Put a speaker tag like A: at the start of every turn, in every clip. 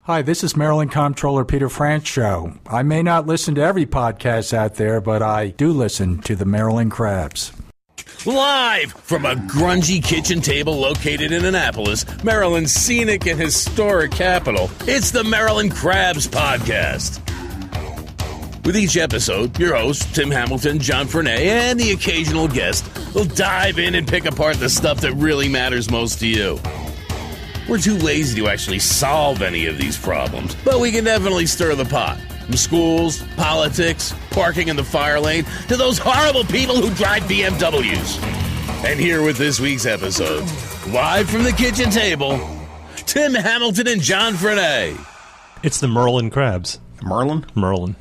A: Hi, this is Maryland Comptroller Peter Franchot. I may not listen to every podcast out there, but I do listen to the Maryland Crabs.
B: Live from a grungy kitchen table located in Annapolis, Maryland's scenic and historic capital, it's the Maryland Crabs Podcast. With each episode, your hosts, Tim Hamilton, John Fernay, and the occasional guest will dive in and pick apart the stuff that really matters most to you. We're too lazy to actually solve any of these problems, but we can definitely stir the pot. From schools, politics, parking in the fire lane, to those horrible people who drive BMWs. And here with this week's episode, live from the kitchen table, Tim Hamilton and John Fernay.
C: It's the Merlin Crabs.
D: Merlin?
C: Merlin.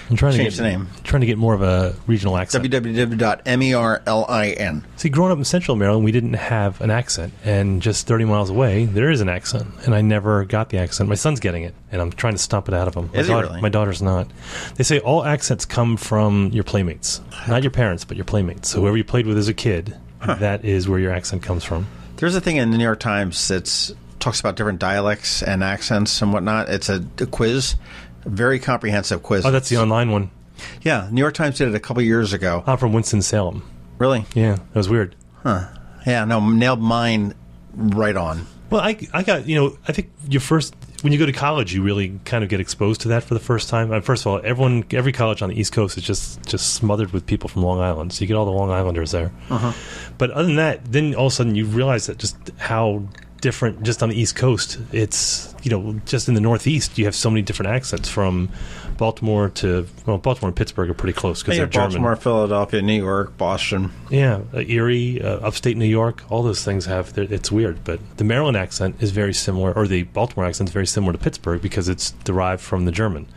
C: I'm trying
D: Change
C: to
D: the name.
C: Trying to get more of a regional accent.
D: www.merlin.
C: See, growing up in Central Maryland, we didn't have an accent, and just 30 miles away, there is an accent, and I never got the accent. My son's getting it, and I'm trying to stomp it out of him.
D: Is he really?
C: My daughter's not. They say all accents come from your playmates, not your parents, but your playmates. So whoever you played with as a kid, that is where your accent comes from.
D: There's a thing in the New York Times that talks about different dialects and accents and whatnot. It's a quiz. Very comprehensive quiz.
C: Oh, that's the online one.
D: Yeah, New York Times did it a couple years ago.
C: I'm from Winston-Salem.
D: Really?
C: Yeah, that was weird.
D: Huh. Yeah, no, nailed mine right on.
C: Well, I got, I think when you go to college, you really kind of get exposed to that for the first time. First of all, every college on the East Coast is just smothered with people from Long Island, so you get all the Long Islanders there. Uh-huh. But other than that, then all of a sudden you realize that just how different, just on the East Coast, it's, just in the Northeast, you have so many different accents from Baltimore to, Baltimore and Pittsburgh are pretty close because they're German.
D: Baltimore, Philadelphia, New York, Boston.
C: Yeah, Erie, upstate New York, all those things it's weird. But the Maryland accent is very similar, or the Baltimore accent is very similar to Pittsburgh because it's derived from the German.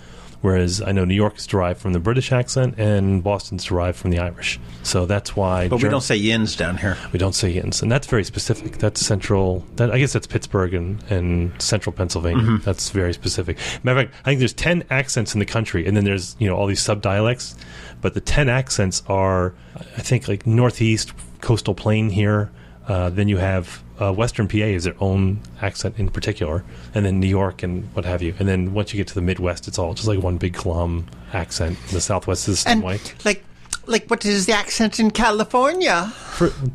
C: Whereas I know New York is derived from the British accent and Boston's derived from the Irish. So that's why...
D: But we don't say yins down here.
C: We don't say yins. And that's very specific. That's central... I guess that's Pittsburgh and central Pennsylvania. Mm-hmm. That's very specific. Matter of fact, I think there's 10 accents in the country, and then there's all these sub-dialects. But the 10 accents are, I think, like Northeast, Coastal Plain here. Then you have... Western PA is their own accent in particular, and then New York and what have you. And then once you get to the Midwest, it's all just like one big glum accent. The Southwest is the same way.
D: Like what is the accent in California?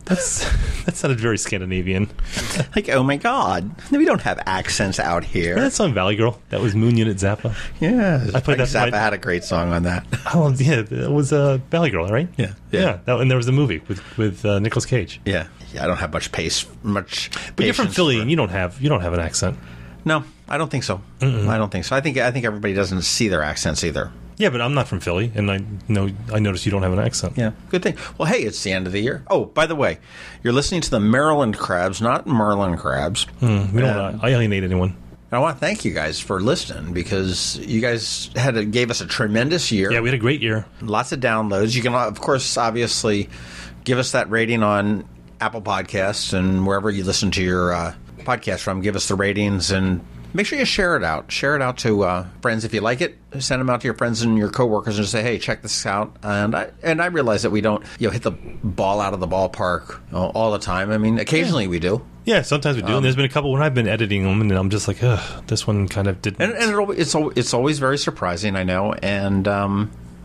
C: That sounded very Scandinavian.
D: Like, oh my God, we don't have accents out here.
C: That song Valley Girl. That was Moon Unit Zappa.
D: Yeah,
C: I played that.
D: Zappa had a great song on that.
C: Oh yeah, it was Valley Girl, right?
D: Yeah.
C: And there was a movie with Nicolas Cage.
D: Yeah, I don't have much pace,
C: But you're from Philly, and you don't have an accent.
D: No, I don't think so. Mm-mm. I don't think so. I think everybody doesn't see their accents either.
C: Yeah, but I'm not from Philly, and I noticed you don't have an accent.
D: Yeah, good thing. Well, hey, it's the end of the year. Oh, by the way, you're listening to the Maryland Crabs, not Merlin Crabs.
C: We don't want to alienate anyone.
D: I want to thank you guys for listening because you guys gave us a tremendous year.
C: Yeah, we had a great year.
D: Lots of downloads. You can, of course, obviously give us that rating on Apple Podcasts and wherever you listen to your podcast from. Give us the ratings and make sure you share it out. Share it out to friends if you like it. Send them out to your friends and your coworkers and just say, "Hey, check this out." And I realize that we don't hit the ball out of the ballpark all the time. I mean, occasionally we do.
C: Yeah, sometimes we do. And there's been a couple when I've been editing them, and I'm just like, ugh, this one kind of didn't.
D: And it's always very surprising, I know. And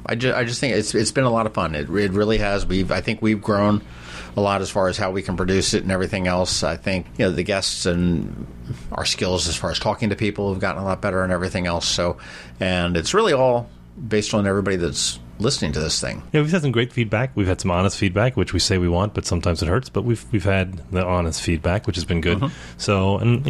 D: I just think it's been a lot of fun. It really has. I think we've grown a lot as far as how we can produce it and everything else. I think the guests and our skills as far as talking to people have gotten a lot better and everything else. So, and it's really all based on everybody that's listening to this thing.
C: Yeah, we've had some great feedback. We've had some honest feedback, which we say we want, but sometimes it hurts. But we've had the honest feedback, which has been good. Mm-hmm. So, and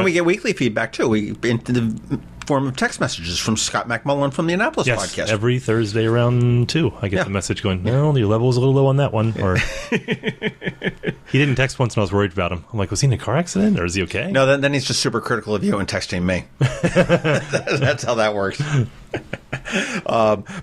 D: we get weekly feedback too. In the form of text messages from Scott McMullen from the Annapolis podcast.
C: Every Thursday around 2, I get the message going, no, your level was a little low on that one. Or he didn't text once and I was worried about him. I'm like, was he in a car accident or is he okay?
D: No, then he's just super critical of you and texting me. That's how that works.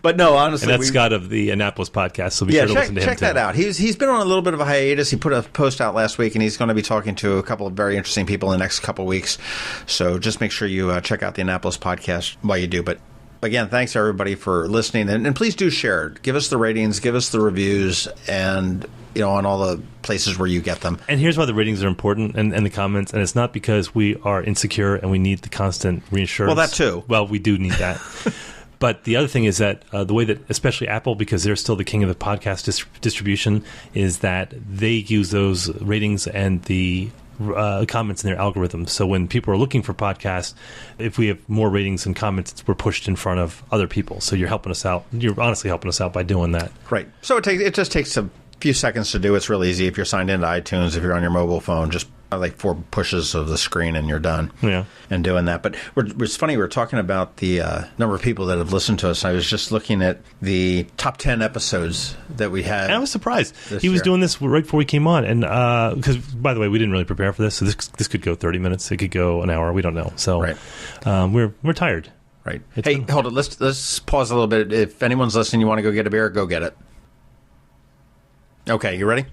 D: But no, honestly,
C: and that's Scott of the Annapolis podcast, so be sure to listen to him.
D: Check that out. He's been on a little bit of a hiatus. He put a post out last week, and he's going to be talking to a couple of very interesting people in the next couple of weeks. So just make sure you check out the Annapolis podcast while you do. But again, thanks everybody for listening, and please do share it. Give us the ratings, give us the reviews, and on all the places where you get them.
C: And here's why the ratings are important and the comments, and it's not because we are insecure and we need the constant reassurance.
D: Well, that too.
C: Well, we do need that. But the other thing is that the way that, especially Apple, because they're still the king of the podcast distribution, is that they use those ratings and the comments in their algorithms. So when people are looking for podcasts, if we have more ratings and comments, we're pushed in front of other people. So you're helping us out. You're honestly helping us out by doing that.
D: Right. So it just takes a few seconds to do. It's real easy. If you're signed into iTunes, if you're on your mobile phone, just like 4 pushes of the screen and you're done.
C: Yeah.
D: And doing that. But it's funny, we're talking about the number of people that have listened to us. I was just looking at the top 10 episodes that we had.
C: And I was surprised. He was doing this right before we came on. And because, by the way, we didn't really prepare for this. So this could go 30 minutes. It could go an hour. We don't know. So
D: right.
C: We're tired.
D: Right. Hold on. Let's pause a little bit. If anyone's listening, you want to go get a beer, go get it. Okay, you ready?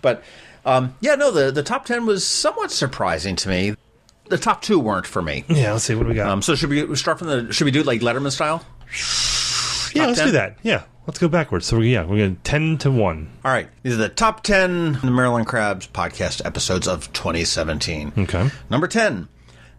D: But, the top 10 was somewhat surprising to me. The top 2 weren't for me.
C: Yeah, let's see. What do we got?
D: So should we start should we do like Letterman style?
C: Yeah, let's do that. Yeah, let's go backwards. So, we're going 10 to 1.
D: All right. These are the top 10 the Maryland Crabs podcast episodes of 2017.
C: Okay.
D: Number 10,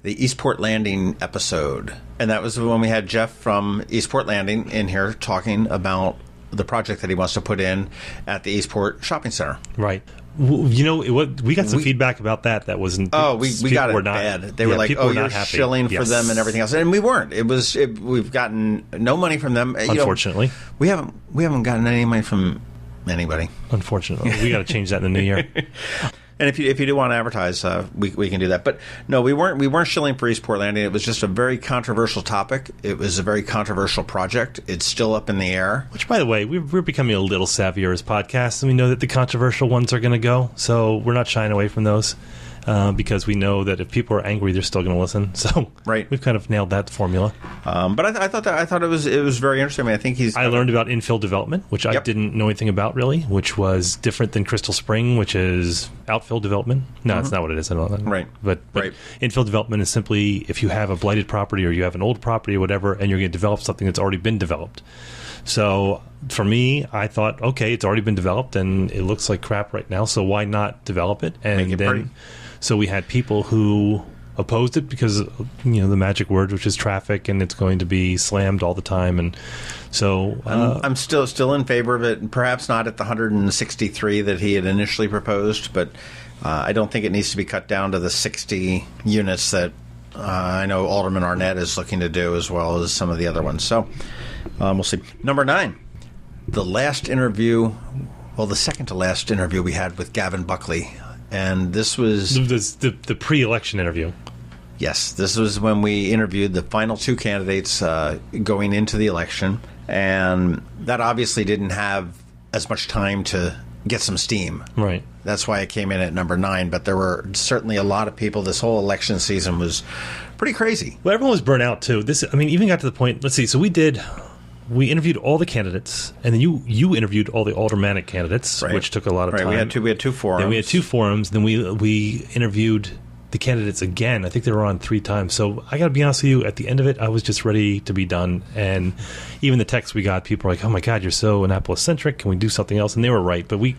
D: the Eastport Landing episode. And that was when we had Jeff from Eastport Landing in here talking about the project that he wants to put in at the Eastport Shopping Center.
C: Right. We got some feedback about that. That wasn't.
D: Oh, we got it bad. They were like, "Oh, you're shilling for them and everything else," and we weren't. We've gotten no money from them.
C: Unfortunately,
D: we haven't gotten any money from anybody.
C: Unfortunately, we got to change that in the new year.
D: And if you do want to advertise, we can do that. But no, we weren't shilling for Eastport Landing. It was just a very controversial topic. It was a very controversial project. It's still up in the air.
C: Which, by the way, we're becoming a little savvier as podcasts, and we know that the controversial ones are going to go. So we're not shying away from those because we know that if people are angry, they're still going to listen. So
D: right.
C: We've kind of nailed that formula.
D: But I thought it was very interesting. I mean, I think
C: I learned about infill development, which I didn't know anything about really, which was different than Crystal Spring, which is outfill development. No, it's not what it is. I don't know.
D: Right.
C: But infill development is simply if you have a blighted property or you have an old property or whatever, and you're going to develop something that's already been developed. So for me, I thought, okay, it's already been developed and it looks like crap right now, so why not develop it? And
D: make it
C: then
D: pretty.
C: So we had people who opposed it because the magic word, which is traffic, and it's going to be slammed all the time. And so
D: I'm still in favor of it. Perhaps not at the 163 that he had initially proposed, but I don't think it needs to be cut down to the 60 units that I know Alderman Arnett is looking to do, as well as some of the other ones. So we'll see. Number 9, the second to last interview we had with Gavin Buckley. And this was
C: the pre-election interview.
D: Yes, this was when we interviewed the final 2 candidates going into the election. And that obviously didn't have as much time to get some steam.
C: Right.
D: That's why it came in at number 9. But there were certainly a lot of people. This whole election season was pretty crazy.
C: Well, everyone was burnt out, too. Even got to the point, let's see, so we interviewed all the candidates, and then you interviewed all the aldermanic candidates, which took a lot of time.
D: We had 2 forums.
C: Then we had 2 forums. Then we interviewed the candidates again. I think they were on 3 times. So I got to be honest with you, at the end of it, I was just ready to be done. And even the texts we got, people were like, "Oh my God, you're so Annapolis-centric. Can we do something else?" And they were right. But we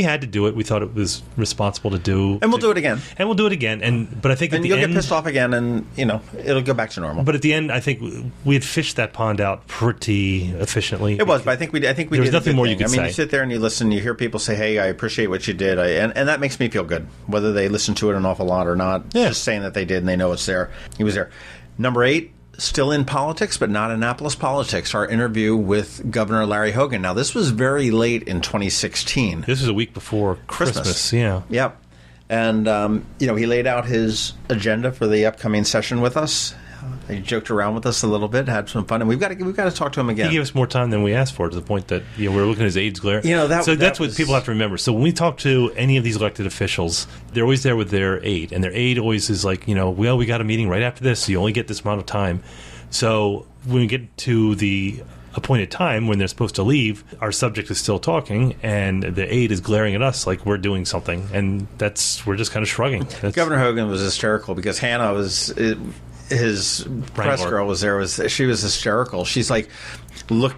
C: had to do it. We thought it was responsible to do.
D: And we'll do it again.
C: And we'll do it again. But I think at the end,
D: you'll get pissed off again, and it'll go back to normal.
C: But at the end, I think we had fished that pond out pretty efficiently.
D: It was, but I think we
C: there
D: did.
C: Was nothing more you could say.
D: I mean, you sit there and you listen. You hear people say, "Hey, I appreciate what you did," and that makes me feel good, whether they listen to it an awful lot or not.
C: Yeah.
D: Just saying that they did and they know it's there. He was there. Number 8, still in politics, but not Annapolis politics. Our interview with Governor Larry Hogan. Now, this was very late in 2016.
C: This was a week before Christmas. Yeah.
D: Yep. And he laid out his agenda for the upcoming session with us. He joked around with us a little bit, had some fun, and we've got to talk to him again.
C: He gave us more time than we asked for, to the point that we're looking at his AIDS glare.
D: That's
C: what people have to remember. So when we talk to any of these elected officials, they're always there with their aide, and their aide always is like, well, we got a meeting right after this, so you only get this amount of time. So when we get to the appointed time when they're supposed to leave, our subject is still talking, and the aide is glaring at us like we're doing something, and we're just kind of shrugging.
D: Governor Hogan was hysterical because Hannah his press girl was there. She was hysterical. She's like,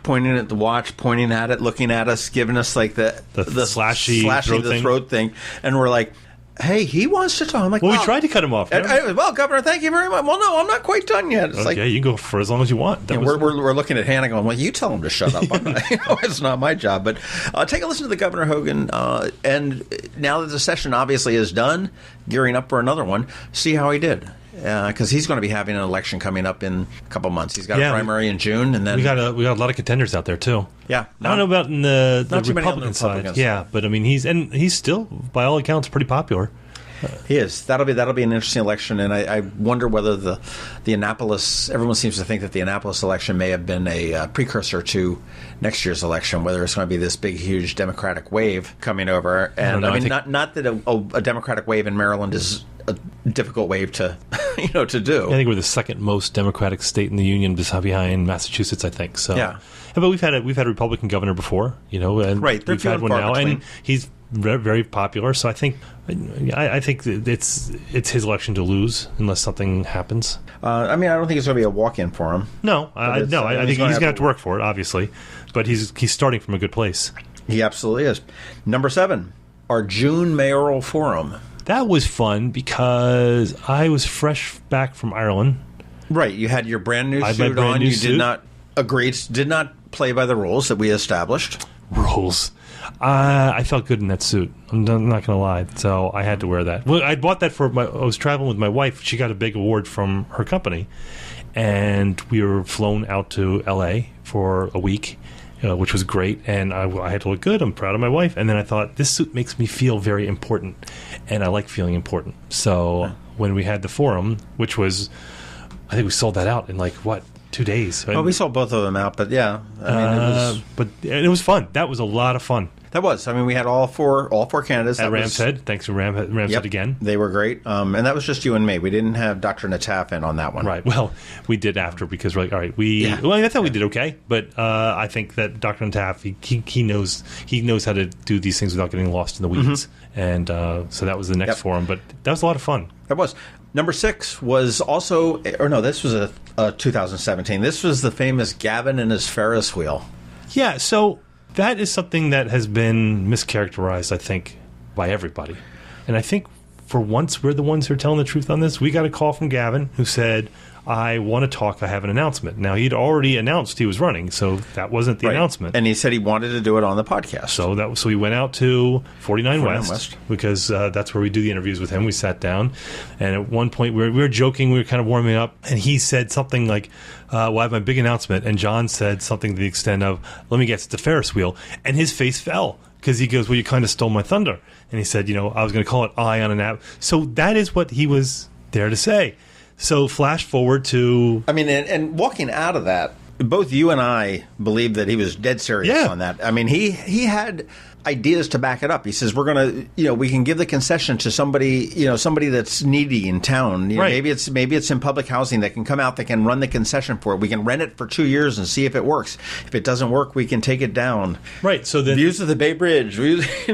D: pointing at the watch, pointing at it, looking at us, giving us like the
C: slashy
D: throat thing, and we're like, hey, he wants to talk. I'm like,
C: well, we tried to cut him off.
D: Well, Governor, thank you very much. Well, no, I'm not quite done yet. It's
C: okay, you can go for as long as you want.
D: We're looking at Hannah going, well, you tell him to shut up. It's not my job. But take a listen to the Governor Hogan. And now that the session obviously is done, gearing up for another one, see how he did. Because he's going to be having an election coming up in a couple months. He's got a primary in June, and then
C: we got a lot of contenders out there too.
D: Yeah,
C: I don't know about in the Republican side. Yeah, but I mean he's still by all accounts pretty popular.
D: He is. That'll be an interesting election, and I wonder whether the Annapolis. Everyone seems to think that the Annapolis election may have been a precursor to next year's election. Whether it's going to be this big, huge Democratic wave coming over, and not that a Democratic wave in Maryland is a difficult wave to to do.
C: I think we're the second most Democratic state in the union, behind Massachusetts. I think so.
D: Yeah,
C: but we've had a Republican governor before, and
D: right.
C: We've had one now, and he's very, very popular. So I think it's his election to lose unless something happens.
D: I don't think it's going to be a walk-in for him.
C: No, I think he's going to have to work for it, obviously, but he's starting from a good place.
D: He absolutely is. Number 7, our June mayoral forum.
C: That was fun because I was fresh back from Ireland.
D: Right, you had your brand new suit on. You did not play by the rules that we established.
C: Rules. I felt good in that suit. I'm not going to lie. So I had to wear that. Well, I bought that I was traveling with my wife. She got a big award from her company, and we were flown out to L.A. for a week, which was great. And I had to look good. I'm proud of my wife. And then I thought, this suit makes me feel very important, and I like feeling important. So when we had the forum, which was, I think we sold that out in 2 days.
D: Well, we sold both of them out, but yeah,
C: it was fun. That was a lot of fun.
D: That was. We had all four candidates
C: at Ram's Head. Thanks to Ram's Head again.
D: They were great, and that was just you and me. We didn't have Dr. Nataf in on that one.
C: Right. Well, we did after because we're like, all right, I thought we did okay, but I think that Dr. Nataf he knows how to do these things without getting lost in the weeds, and so that was the next forum. But that was a lot of fun.
D: That was. Number 6 was also, this was a 2017. This was the famous Gavin and his Ferris wheel.
C: Yeah, so that is something that has been mischaracterized, I think, by everybody. And I think for once we're the ones who are telling the truth on this. We got a call from Gavin who said, I want to talk. I have an announcement. Now, he'd already announced he was running, so that wasn't the announcement.
D: And he said he wanted to do it on the podcast.
C: So he went out to 49 West because that's where we do the interviews with him. We sat down, and at one point we were joking. We were kind of warming up, and he said something like, well, I have my big announcement. And John said something to the extent of, let me guess, it's the Ferris wheel. And his face fell because he goes, well, you kind of stole my thunder. And he said, I was going to call it Eye on an App. So that is what he was there to say. So flash forward to...
D: and walking out of that, both you and I believe that he was dead serious on that. He had ideas to back it up. He says, we're going to, we can give the concession to somebody, somebody that's needy in town.
C: Right.
D: Maybe it's in public housing that can come out, that can run the concession for it. We can rent it for 2 years and see if it works. If it doesn't work, we can take it down.
C: Right. So then...
D: Views of the Bay Bridge.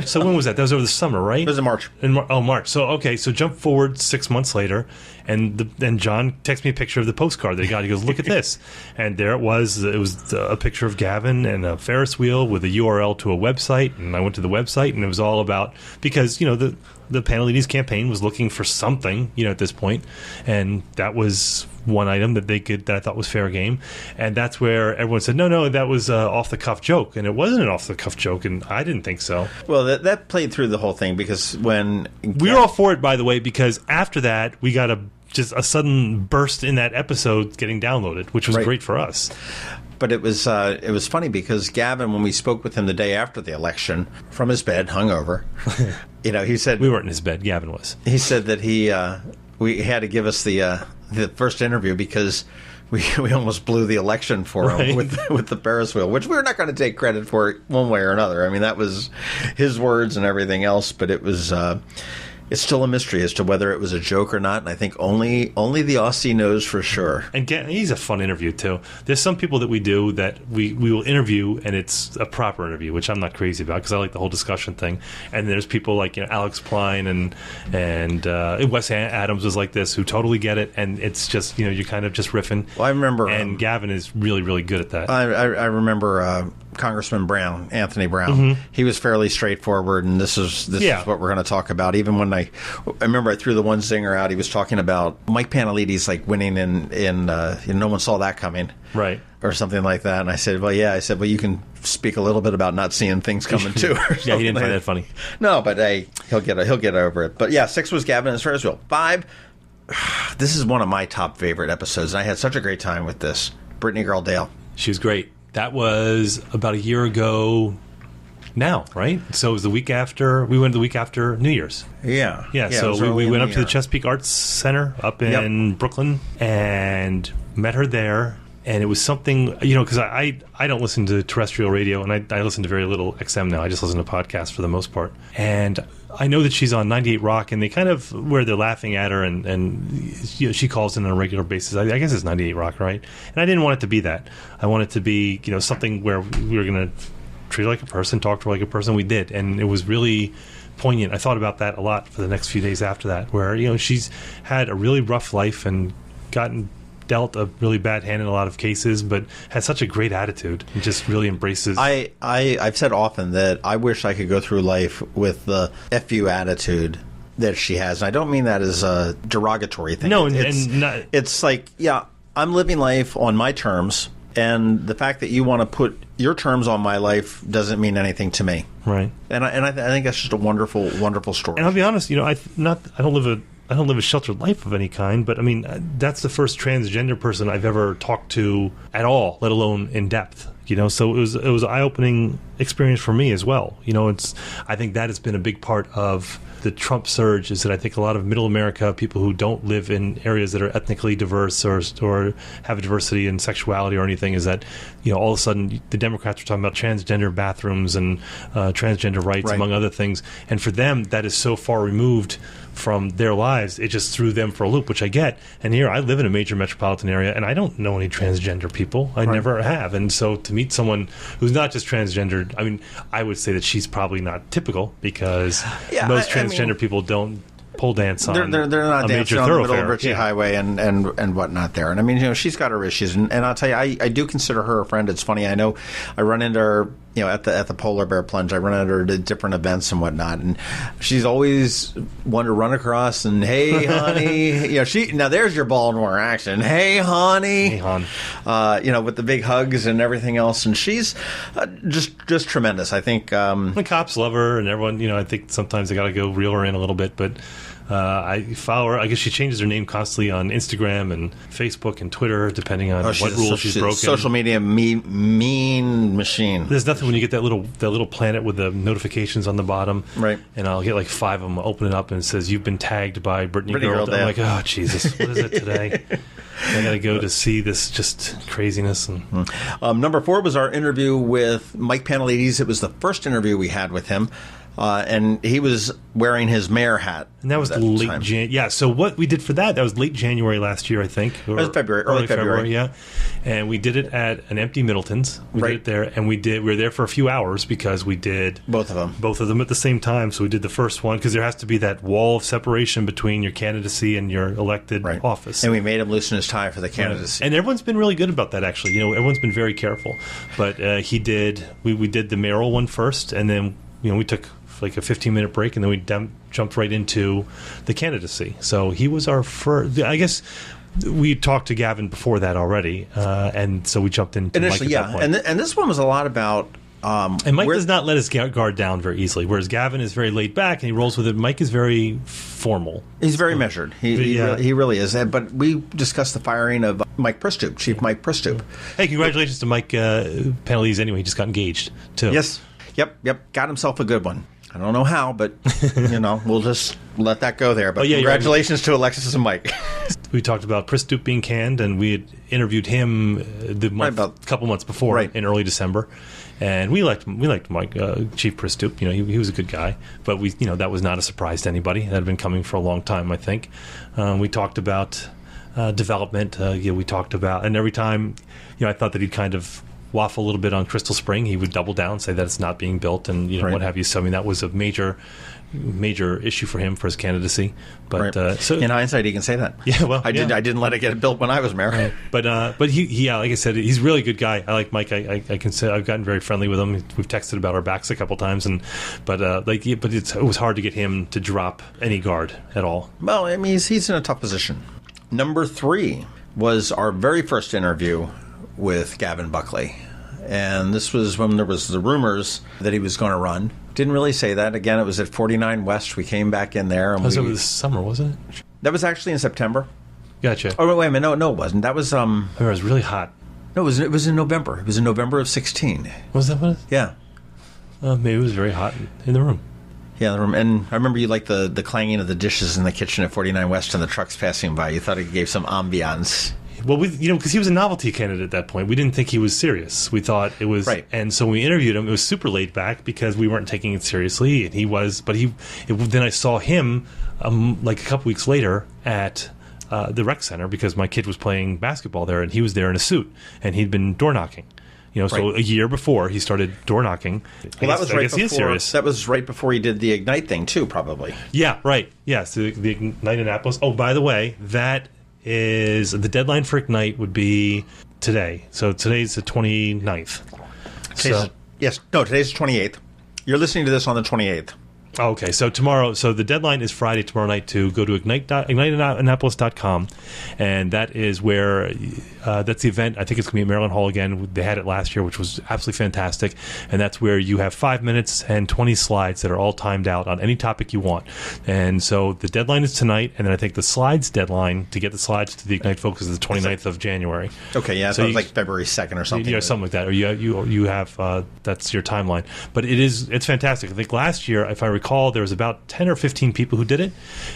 C: So when was that? That was over the summer, right? It
D: was in March.
C: March. So jump forward 6 months later, and John texts me a picture of the postcard that he got. He goes, look at this. And there it was. It was a picture of Gavin and a Ferris wheel with a URL to a website. And I went to the website, and it was all about, because, the Panel Ladies campaign was looking for something, at this point. And that was one item that I thought was fair game. And that's where everyone said, no, that was an off-the-cuff joke. And it wasn't an off-the-cuff joke, and I didn't think so.
D: Well, that played through the whole thing, because when...
C: We were all for it, by the way, because after that, we got just a sudden burst in that episode getting downloaded, which was great for us.
D: But it was funny because Gavin, when we spoke with him the day after the election, from his bed, hungover, he said...
C: We weren't in his bed, Gavin was.
D: He said that we had to give us the first interview because we almost blew the election for him with the Ferris wheel, which we're not going to take credit for one way or another. That was his words and everything else, but it was... it's still a mystery as to whether it was a joke or not, and I think only the Aussie knows for sure.
C: And he's a fun interview, too. There's some people that we do that we will interview, and it's a proper interview, which I'm not crazy about because I like the whole discussion thing. And there's people like Alex Klein and Wes Adams was like this, who totally get it, and it's just, you're kind of just riffing.
D: Well, I remember...
C: And Gavin is really, really good at that.
D: I remember... Congressman Brown, Anthony Brown, he was fairly straightforward, and this is what we're going to talk about. Even when I remember I threw the one zinger out, he was talking about Mike Panelides like winning in no one saw that coming,
C: right,
D: or something like that. And I said, well, you can speak a little bit about not seeing things coming too.
C: Yeah, he didn't find that funny.
D: No, but hey, he'll get over it. But yeah, 6 was Gavin as far as well. 5. This is one of my top favorite episodes, and I had such a great time with this. Brittany Girl Dale.
C: She was great. That was about a year ago now, right? So it was the week after, we went the week after New Year's.
D: Yeah.
C: So we went up to the Chesapeake Arts Center up in Brooklyn and met her there. And it was something, because I don't listen to terrestrial radio, and I listen to very little XM now. I just listen to podcasts for the most part. And I know that she's on 98 Rock, and they kind of, where they're laughing at her, and she calls in on a regular basis. I guess it's 98 Rock, right? And I didn't want it to be that. I want it to be, something where we were going to treat her like a person, talk to her like a person. We did. And it was really poignant. I thought about that a lot for the next few days after that, where, she's had a really rough life and dealt a really bad hand in a lot of cases, but has such a great attitude and just really embraces.
D: I've said often that I wish I could go through life with the F you attitude that she has. And I don't mean that as a derogatory thing.
C: No,
D: it's like, I'm living life on my terms, and the fact that you want to put your terms on my life doesn't mean anything to me.
C: Right.
D: And I think that's just a wonderful, wonderful story.
C: And I'll be honest, I don't live a sheltered life of any kind, but I mean, that's the first transgender person I've ever talked to at all, let alone in depth. So it was an eye-opening experience for me as well. I think that has been a big part of the Trump surge, is that I think a lot of middle America, people who don't live in areas that are ethnically diverse or have a diversity in sexuality or anything, is that, all of a sudden the Democrats are talking about transgender bathrooms and transgender rights, among other things. And for them, that is so far removed from their lives, it just threw them for a loop, which I get. And here, I live in a major metropolitan area, and I don't know any transgender people. I never have. And so to meet someone who's not just transgendered, I mean, I would say that she's probably not typical, because most transgender people don't pole dance on
D: they're not
C: a
D: dancing
C: major
D: on the middle of
C: thoroughfare.
D: Ritchie Highway and whatnot there. And I mean, she's got her issues, and I'll tell you, I do consider her a friend. It's funny, I know I run into her, at the Polar Bear Plunge, I run into her at different events and whatnot, and she's always one to run across and, hey, honey, now there's your Baltimore accent. Hey, honey.
C: Hey, hon.
D: With the big hugs and everything else, and she's just tremendous. I think
C: the cops love her, and everyone, I think sometimes they got to go reel her in a little bit, but I follow her. I guess she changes her name constantly on Instagram and Facebook and Twitter, depending on what rules she's broken.
D: Social media mean machine.
C: There's nothing when you get that little planet with the notifications on the bottom,
D: right? And
C: I'll get like 5 of them. Open it up and it says you've been tagged by Brittany Girl. I'm like, oh Jesus, what is it today? I got to go to see this just craziness. And
D: number 4 was our interview with Mike Panelides. It was the first interview we had with him. And he was wearing his mayor hat.
C: And that was late January. Yeah, so what we did for that was late January last year, I think.
D: It was early February.
C: Yeah. And we did it at an empty Middleton's. We did it there, and we were there for a few hours because we did both of them at the same time. So we did the first one because there has to be that wall of separation between your candidacy and your elected office.
D: And we made him loosen his tie for the candidacy.
C: And everyone's been really good about that, actually. Everyone's been very careful. But we did the mayoral one first, and then we took like a 15-minute break, and then we jumped right into the candidacy. So he was our first. I guess we talked to Gavin before that already, and so we jumped into
D: initially,
C: Mike at that point.
D: And this one was a lot about.
C: And Mike does not let his guard down very easily, whereas Gavin is very laid back and he rolls with it. Mike is very formal.
D: He's very measured. He really is. But we discussed the firing of Mike Pristoop, Chief Mike Pristoop.
C: Hey, congratulations to Mike Panelides. Anyway, he just got engaged too.
D: Yes. Yep. Got himself a good one. I don't know how, but we'll just let that go there. But
C: yeah,
D: congratulations to Alexis and Mike.
C: We talked about Chris Stoop being canned, and we had interviewed him a couple months before in early December. And we liked Mike, Chief Chris Stoop. He was a good guy, but that was not a surprise to anybody. That had been coming for a long time, I think. We talked about development. We talked about, and every time, I thought that he'd kind of waffle a little bit on Crystal Spring, he would double down, say that it's not being built, and what have you. So that was a major issue for him for his candidacy. But so
D: in hindsight, he can say that.
C: Yeah, well,
D: I didn't let it get built when I was mayor.
C: Right. But he like I said, he's a really good guy. I like Mike. I can say I've gotten very friendly with him. We've texted about our backs a couple times, but it was hard to get him to drop any guard at all.
D: Well, I mean, he's in a tough position. Number 3 was our very first interview with Gavin Buckley. And this was when there was the rumors that he was going to run. Didn't really say that. Again, it was at 49 West. We came back in there. And
C: it was this summer, wasn't it?
D: That was actually in September.
C: Gotcha.
D: Oh, wait a minute. No, it wasn't. That was...
C: I remember it was really hot.
D: No, it was in November. It was in November of 16.
C: Was that what it was?
D: Yeah.
C: Maybe it was very hot in the room.
D: Yeah, the room. And I remember you liked the clanging of the dishes in the kitchen at 49 West and the trucks passing by. You thought it gave some ambiance.
C: Well, because he was a novelty candidate at that point, we didn't think he was serious. We thought it was,
D: right.
C: And so when we interviewed him, it was super laid back because we weren't taking it seriously, and he was. But then I saw him like a couple weeks later at the rec center because my kid was playing basketball there, and he was there in a suit, and he'd been door knocking. So a year before he started door knocking.
D: Well, that was right before he did the Ignite thing too, probably.
C: Yeah, right. Yeah, so the Ignite Annapolis. Oh, by the way, that is the deadline for Ignite would be today. So today's the 29th.
D: Today's the 28th. You're listening to this on the 28th.
C: Okay, so tomorrow, so the deadline is Friday, tomorrow night, to go to igniteannapolis.com, and that is where, that's the event. I think it's going to be at Maryland Hall again. They had it last year, which was absolutely fantastic, and that's where you have 5 minutes and 20 slides that are all timed out on any topic you want. And so the deadline is tonight, and then I think the slides deadline to get the slides to the Ignite Focus is the 29th of January.
D: Okay, yeah, so it was like February 2nd or something.
C: Yeah, something like that, or you have, that's your timeline. But it's fantastic. I think last year, if I recall, there was about 10 or 15 people who did it,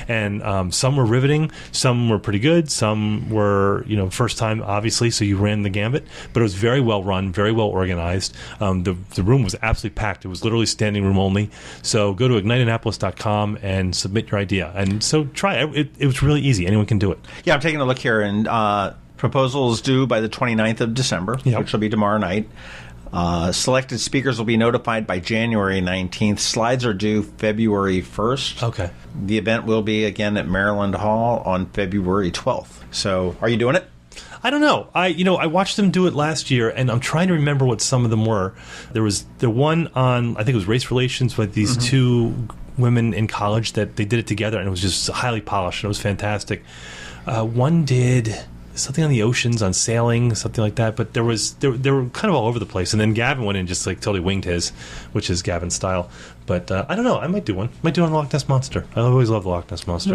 C: and some were riveting, some were pretty good, some were first time obviously, so you ran the gambit, but it was very well run, very well organized. The room was absolutely packed. It was literally standing room only. So go to igniteannapolis.com and submit your idea, and so try it. It was really easy. Anyone can do it.
D: Yeah, I'm taking a look here, and proposals due by the 29th of December, which will be tomorrow night. Selected speakers will be notified by January 19th. Slides are due February 1st.
C: Okay.
D: The event will be again at Maryland Hall on February 12th. So, are you doing it?
C: I don't know. I watched them do it last year, and I'm trying to remember what some of them were. There was the one on, I think it was race relations with these two women in college that they did it together, and it was just highly polished, and it was fantastic. One did something on the oceans, on sailing, something like that. But they were kind of all over the place. And then Gavin went in and just like totally winged his, which is Gavin's style. But I don't know. I might do one. Might do on the Loch Ness Monster. I always love the Loch Ness Monster.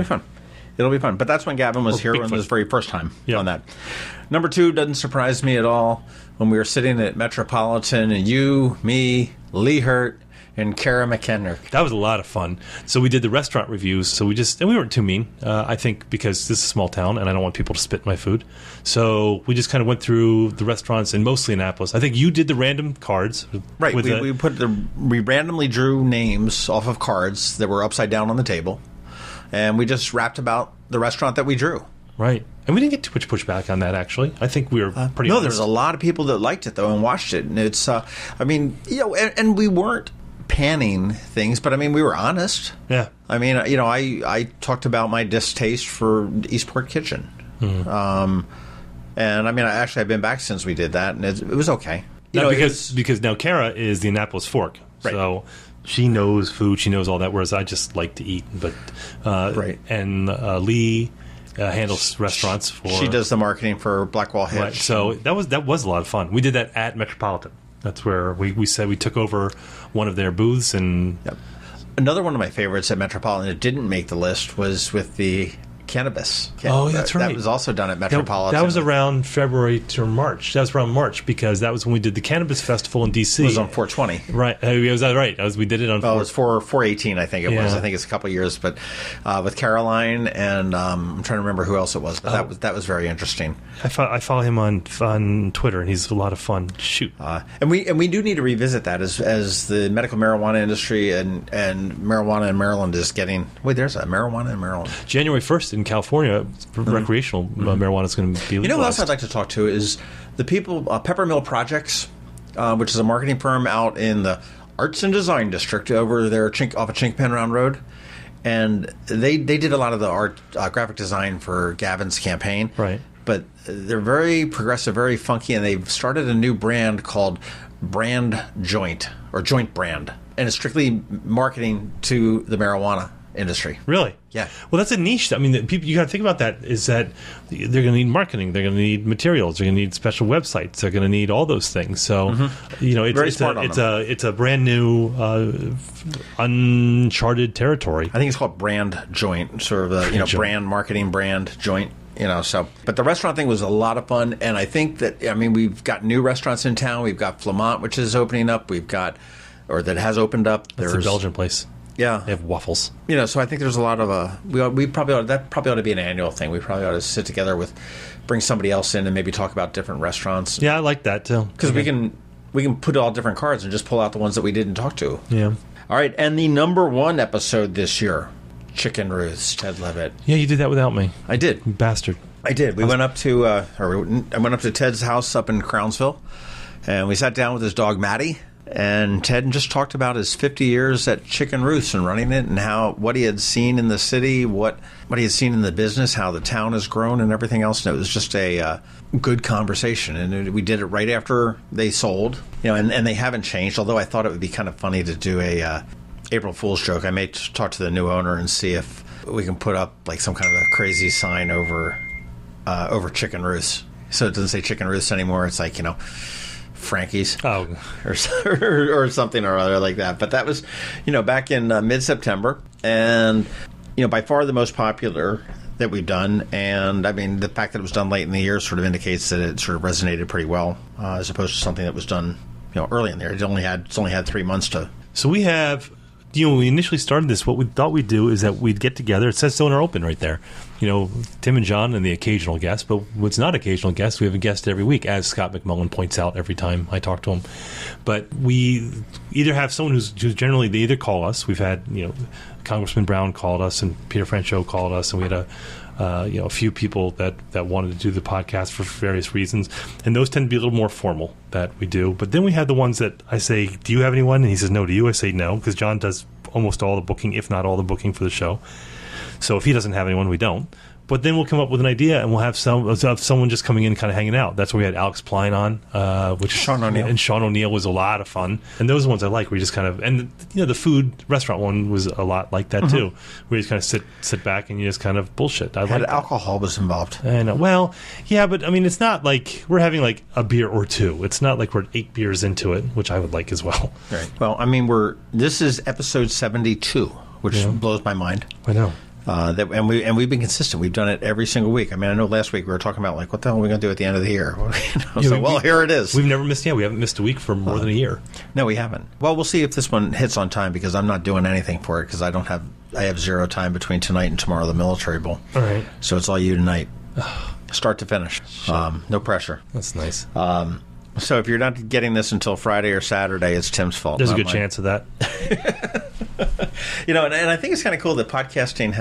D: It'll be fun. But that's when Gavin was here on his very first time on that. Number 2 doesn't surprise me at all. When we were sitting at Metropolitan, and you, me, Lee Hurt, and Kara McKenrick.
C: That was a lot of fun. So we did the restaurant reviews. So we weren't too mean, I think, because this is a small town and I don't want people to spit in my food. So we just kind of went through the restaurants, and mostly Annapolis. I think you did the random cards.
D: Right. We randomly drew names off of cards that were upside down on the table, and we just rapped about the restaurant that we drew.
C: Right. And we didn't get too much pushback on that, actually. I think we were pretty honest.
D: No, there's a lot of people that liked it, though, and watched it. And it's, and we weren't panning things, but I mean, we were honest.
C: Yeah.
D: I mean, I talked about my distaste for Eastport Kitchen. Mm-hmm. And I mean, I've been back since we did that, and it was okay.
C: Because now Kara is the Annapolis Fork. Right. So she knows food, she knows all that, whereas I just like to eat. But and Lee handles restaurants
D: she does the marketing for Blackwall Hitch.
C: Right. So that was a lot of fun. We did that at Metropolitan. That's where we said we took over one of their booths. And
D: another one of my favorites at Metropolitan that didn't make the list was with the cannabis.
C: Oh, that's right.
D: That was also done at Metropolitan.
C: That was around February to March. That was around March because that was when we did the Cannabis Festival in D.C.
D: It was on 420.
C: Right. Was that right? We did it on...
D: Oh, it was 418, I think it was. I think it's a couple of years, but with Caroline and I'm trying to remember who else it was, but that was very interesting.
C: I follow him on Twitter, and he's a lot of fun. Shoot.
D: And we do need to revisit that as the medical marijuana industry and marijuana in Maryland is getting... Wait, there's a marijuana in Maryland.
C: January 1st in California, recreational marijuana is going to be legalized.
D: You know what else I'd like to talk to is the people, Peppermill Projects, which is a marketing firm out in the Arts and Design District over there off of Chinkpen Round Road. And they did a lot of the art, graphic design for Gavin's campaign.
C: Right.
D: But they're very progressive, very funky, and they've started a new brand called Brand Joint, or Joint Brand. And it's strictly marketing to the marijuana industry.
C: Really?
D: Yeah.
C: Well, that's a niche. I mean, people, you got to think about that. Is that they're going to need marketing, they're going to need materials, they're going to need special websites, they're going to need all those things. So, it's a brand new, uncharted territory.
D: I think it's called Brand Joint, sort of a brand marketing, brand joint. But the restaurant thing was a lot of fun, and I think that we've got new restaurants in town. We've got Flamant, which is opening up. That has opened up.
C: There's a Belgian place.
D: Yeah,
C: they have waffles.
D: So I think there's a lot of that probably ought to be an annual thing. We probably ought to sit together bring somebody else in and maybe talk about different restaurants.
C: Yeah, I like that too.
D: Because we can put all different cards and just pull out the ones that we didn't talk to.
C: Yeah.
D: All right, and the number one episode this year, Chicken Ruth's, Ted Levitt.
C: Yeah, you did that without me.
D: I did,
C: you bastard.
D: I did. I went up to Ted's house up in Crownsville, and we sat down with his dog Matty. And Ted just talked about his 50 years at Chicken Ruth's and running it, and what he had seen in the city, what he had seen in the business, how the town has grown, and everything else. And it was just a good conversation. And we did it right after they sold, and they haven't changed. Although I thought it would be kind of funny to do a April Fool's joke. I may talk to the new owner and see if we can put up like some kind of a crazy sign over Chicken Ruth's, so it doesn't say Chicken Ruth's anymore. It's like Frankie's or something or other like that. But that was, back in mid-September, and, by far the most popular that we've done. And, the fact that it was done late in the year sort of indicates that it sort of resonated pretty well, as opposed to something that was done, early in the year. It's only had 3 months to...
C: So we have... when we initially started this, what we thought we'd do is that we'd get together. It says Sonar Open right there. Tim and John and the occasional guest. But what's not occasional guest, we have a guest every week, as Scott McMullen points out every time I talk to him. But we either have someone who's generally, they either call us. We've had, Congressman Brown called us and Peter Franchot called us, and we had a few people that wanted to do the podcast for various reasons. And those tend to be a little more formal that we do. But then we have the ones that I say, do you have anyone? And he says no to you. I say no, because John does almost all the booking, if not all the booking for the show. So if he doesn't have anyone, we don't. But then we'll come up with an idea, and we'll have someone just coming in, kind of hanging out. That's where we had Alex Pline on, which
D: Sean O'Neill.
C: And Sean O'Neill was a lot of fun. And those are the ones I like. We just kind of, and the food restaurant one was a lot like that too. Where you just kind of sit back and you just kind of bullshit.
D: Alcohol was involved.
C: I know. Well, yeah, but it's not like we're having like a beer or two. It's not like we're 8 beers into it, which I would like as well.
D: Right. Well, this is episode 72, which blows my mind.
C: I know.
D: We've been consistent. We've done it every single week. I know last week we were talking about what the hell are we going to do at the end of the year? Here it is.
C: We've never missed. Yeah, we haven't missed a week for more than a year.
D: No, we haven't. Well, we'll see if this one hits on time, because I'm not doing anything for it, because I have zero time between tonight and tomorrow, the Military Bowl.
C: All right.
D: So it's all you tonight, start to finish. No pressure.
C: That's nice.
D: So if you're not getting this until Friday or Saturday, it's Tim's fault.
C: There's a good chance of that.
D: And I think it's kind of cool that podcasting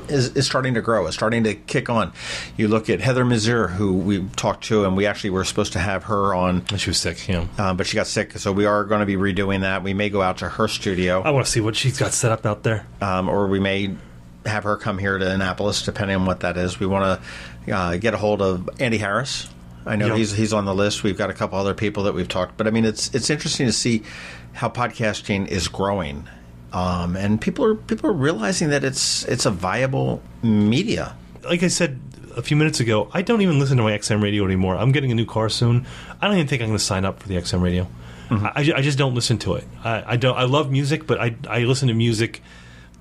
D: is starting to grow. It's starting to kick on. You look at Heather Mazur, who we talked to, and we actually were supposed to have her on.
C: She was sick,
D: but she got sick, so we are going to be redoing that. We may go out to her studio.
C: I want to see what she's got set up out there.
D: Or we may have her come here to Annapolis, depending on what that is. We want to get a hold of Andy Harris. I know he's on the list. We've got a couple other people that we've talked. But, it's interesting to see how podcasting is growing. And people are realizing that it's a viable media.
C: Like I said a few minutes ago, I don't even listen to my XM radio anymore. I'm getting a new car soon. I don't even think I'm going to sign up for the XM radio. Mm-hmm. I just don't listen to it. I love music, but I listen to music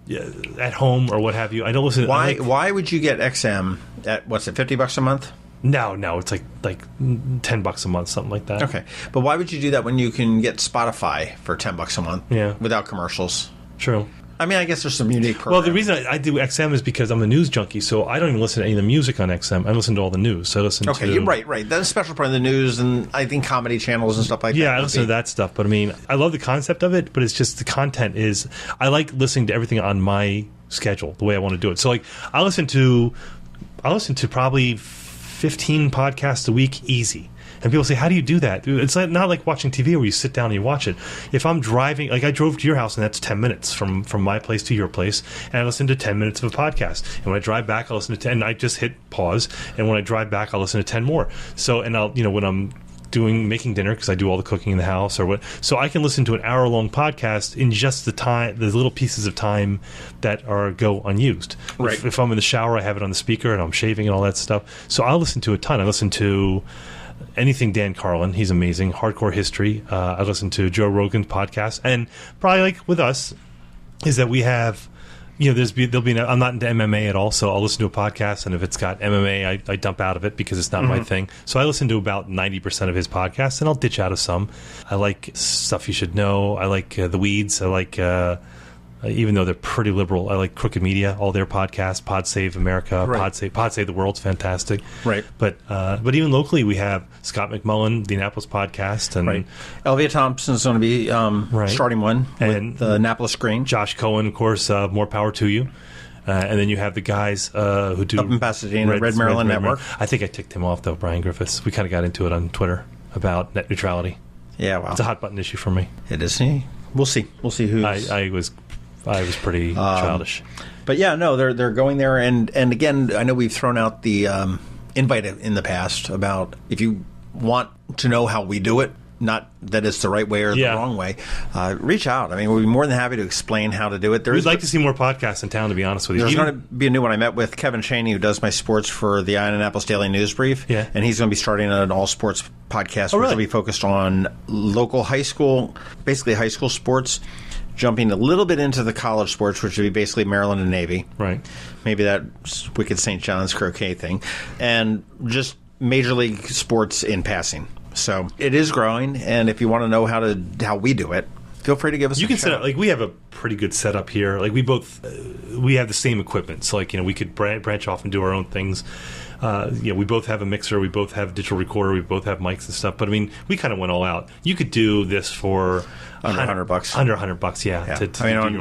C: at home or what have you. I don't listen.
D: Why would you get XM at what's it, $50 a month?
C: No, it's like $10 a month, something like that.
D: Okay, but why would you do that when you can get Spotify for $10 a month?
C: Yeah,
D: without commercials.
C: True.
D: I mean, I guess there's some unique programs.
C: Well, the reason I do XM is because I'm a news junkie, so I don't even listen to any of the music on XM. I listen to all the news. So I listen to...
D: Okay, you're right. That's a special part of the news, and I think comedy channels and stuff like that.
C: Yeah, I listen to that stuff. But I mean, I love the concept of it, but it's just the content is... I like listening to everything on my schedule, the way I want to do it. So, like, I listen to probably 15 podcasts a week, easy. And people say, how do you do that? It's not like watching TV where you sit down and you watch it. If I'm driving, like I drove to your house and that's 10 minutes from my place to your place, and I listen to 10 minutes of a podcast. And when I drive back, I'll listen to 10, and I just hit pause. And when I drive back, I'll listen to 10 more. So, and I'll, when I'm making dinner, because I do all the cooking in the house or what, so I can listen to an hour-long podcast in just the little pieces of time that go unused.
D: Right.
C: If I'm in the shower, I have it on the speaker and I'm shaving and all that stuff. So I'll listen to a ton. I listen to anything Dan Carlin, he's amazing. Hardcore history. I listen to Joe Rogan's podcast, and probably like with us is that we have, I'm not into MMA at all, so I'll listen to a podcast, and if it's got MMA, I dump out of it because it's not my thing. So I listen to about 90% of his podcasts, and I'll ditch out of some. I like Stuff You Should Know. I like The Weeds. I like even though they're pretty liberal, I like Crooked Media, all their podcasts, Pod Save America,
D: right.
C: Pod Save the World's fantastic.
D: Right.
C: But even locally, we have Scott McMullen, the Annapolis podcast. And
D: right. Elvia Thompson's going to be starting one
C: and
D: with the Annapolis Screen.
C: Josh Cohen, of course, more power to you. And then you have the guys who do...
D: Up in Pasadena, Red Maryland Network.
C: I think I ticked him off, though, Brian Griffiths. We kind of got into it on Twitter about net neutrality.
D: Yeah, wow.
C: It's a hot-button issue for me.
D: It is. We'll see. We'll see who's...
C: I was pretty childish.
D: But yeah, no, they're going there. And again, I know we've thrown out the invite in the past about if you want to know how we do it, not that it's the right way or the wrong way, reach out. I mean, we'd be more than happy to explain how to do it.
C: We'd like to see more podcasts in town, to be honest with you.
D: There's going to be a new one. I met with Kevin Chaney, who does my sports for the Annapolis Daily News Brief.
C: Yeah.
D: And he's going to be starting an all-sports podcast,
C: really?
D: Which will be focused on local high school, basically high school sports, jumping a little bit into the college sports, which would be basically Maryland and Navy.
C: Right.
D: Maybe that Wicked St. John's croquet thing. And just major league sports in passing. So it is growing, and if you want to know how we do it, feel free to give us a
C: set up. Like, we have a pretty good setup here. Like, we have the same equipment. So, like, we could branch off and do our own things. We both have a mixer, we both have a digital recorder, we both have mics and stuff. But I mean, we kind of went all out. You could do this for
D: under $100.
C: Under $100, yeah.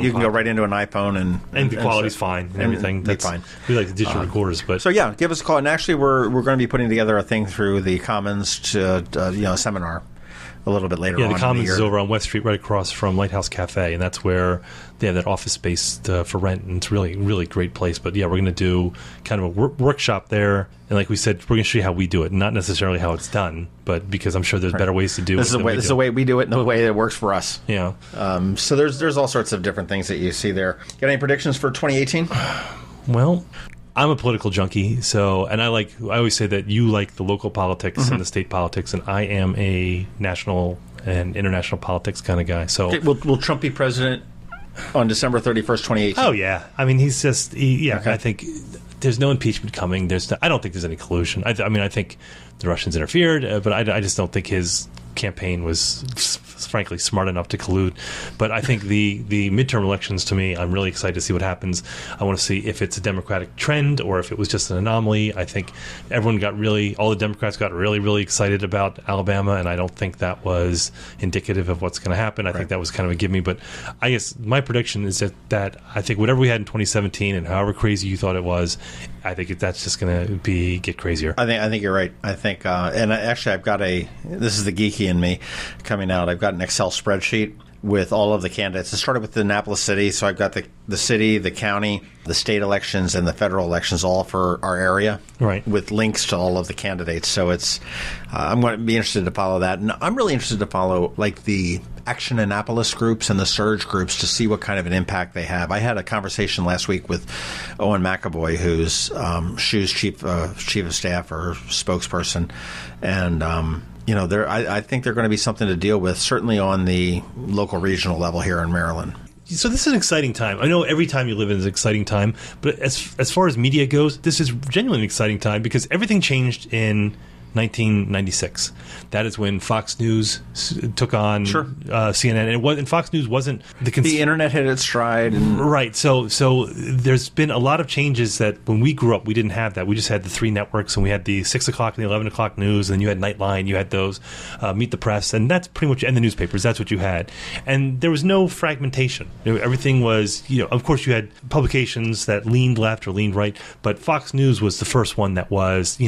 D: You can go right into an iPhone and
C: the quality's fine and everything. That's
D: fine.
C: We like the digital recorders, but
D: so yeah, give us a call. And actually, we're going to be putting together a thing through the Commons to a seminar a little bit later on.
C: Yeah, the Commons is over on West Street, right across from Lighthouse Cafe, and that's where they have that office space for rent, and it's really, really great place. But yeah, we're going to do kind of a workshop there, and like we said, we're going to show you how we do it, not necessarily how it's done, but because I'm sure there's better ways to do it.
D: This is the way we do it, and the way it works for us.
C: Yeah.
D: So there's all sorts of different things that you see there. Got any predictions for 2018?
C: Well, I'm a political junkie, and I always say that you like the local politics and the state politics, and I am a national and international politics kind of guy. So,
D: okay, will Trump be president on December 31st, 2018?
C: Oh yeah, I mean he's just
D: Okay.
C: I think there's no impeachment coming. I don't think there's any collusion. I mean I think the Russians interfered, but I just don't think his campaign was frankly smart enough to collude. But I think the midterm elections, to me, I'm really excited to see what happens. I want to see if it's a Democratic trend or if it was just an anomaly. I think all the Democrats got really, really excited about Alabama, and I don't think that was indicative of what's going to happen. I think that was kind of a give me. But I guess my prediction is that I think whatever we had in 2017 and however crazy you thought it was, I think that's just going to get crazier.
D: I think you're right. I think, and actually I've got this is the geeky in me coming out. I've got an Excel spreadsheet with all of the candidates. It started with the Annapolis city, so I've got the city, the county, the state elections, and the federal elections all for our area,
C: right?
D: With links to all of the candidates. So it's I'm going to be interested to follow that, and I'm really interested to follow like the Action Annapolis groups and the Surge groups to see what kind of an impact they have. I had a conversation last week with Owen McAvoy, who's SHU's chief of staff or spokesperson, and I think they're going to be something to deal with, certainly on the local regional level here in Maryland.
C: So this is an exciting time. I know every time you live in is an exciting time, but as far as media goes, this is genuinely an exciting time because everything changed in 1996. That is when Fox News took on CNN, and Fox News wasn't
D: the internet hit its stride,
C: right? So there's been a lot of changes that when we grew up we didn't have that. We just had the 3 networks, and we had the 6 o'clock and the 11 o'clock news, and you had Nightline, you had those Meet the Press, and that's pretty much, and the newspapers. That's what you had, and there was no fragmentation. Everything was, of course, you had publications that leaned left or leaned right, but Fox News was the first one that was,